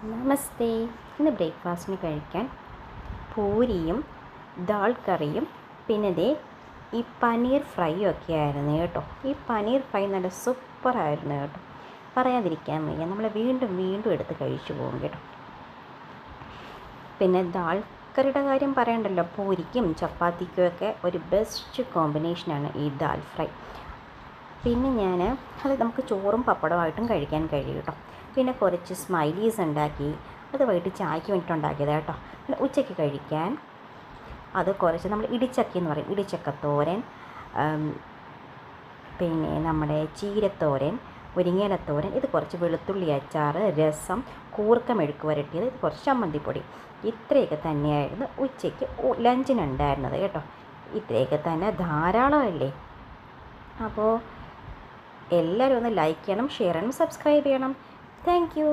നമസ്തേ. ഇന്ന് ബ്രേക്ക്ഫാസ്റ്റിന് കഴിക്കാൻ പൂരിയും ദാൽ കറിയും പിന്നെ ദേ ഈ പനീർ ഫ്രൈയും ഒക്കെ ആയിരുന്നു കേട്ടോ. ഈ പനീർ ഫ്രൈ നല്ല സൂപ്പറായിരുന്നു കേട്ടോ. പറയാതിരിക്കാൻ വയ്യ, നമ്മൾ വീണ്ടും വീണ്ടും എടുത്ത് കഴിച്ചു പോകും കേട്ടോ. പിന്നെ ദാൽ കറിയുടെ കാര്യം പറയണ്ടല്ലോ, പൂരിക്കും ചപ്പാത്തിക്കും ഒക്കെ ഒരു ബെസ്റ്റ് കോമ്പിനേഷനാണ് ഈ ദാൽ ഫ്രൈ. പിന്നെ അത് നമുക്ക് ചോറും പപ്പടമായിട്ടും കഴിക്കാൻ കഴിയും കേട്ടോ. പിന്നെ കുറച്ച് സ്മൈലീസ് ഉണ്ടാക്കി, അത് വൈകിട്ട് ചായക്ക് വേണ്ടിയിട്ട് ഉണ്ടാക്കിയത് കേട്ടോ. പിന്നെ ഉച്ചയ്ക്ക് കഴിക്കാൻ അത് കുറച്ച് നമ്മൾ ഇടിച്ചക്ക എന്ന് പറയും, ഇടിച്ചക്കത്തോരൻ, പിന്നെ നമ്മുടെ ചീരത്തോരൻ, മുരിങ്ങയിലത്തോരൻ, ഇത് കുറച്ച് വെളുത്തുള്ളി അച്ചാർ, രസം, കൂർക്ക മെഴുക്ക് വരട്ടിയത്, ഇത് കുറച്ച് ചമ്മന്തിപ്പൊടി. ഇത്രയൊക്കെ തന്നെയായിരുന്നു ഉച്ചയ്ക്ക് ലഞ്ചിനുണ്ടായിരുന്നത് കേട്ടോ. ഇത്രയൊക്കെ തന്നെ ധാരാളമല്ലേ. അപ്പോൾ എല്ലാവരും ഒന്ന് ലൈക്ക് ചെയ്യണം, ഷെയർ ചെയ്യണം, സബ്സ്ക്രൈബ് ചെയ്യണം. Thank you.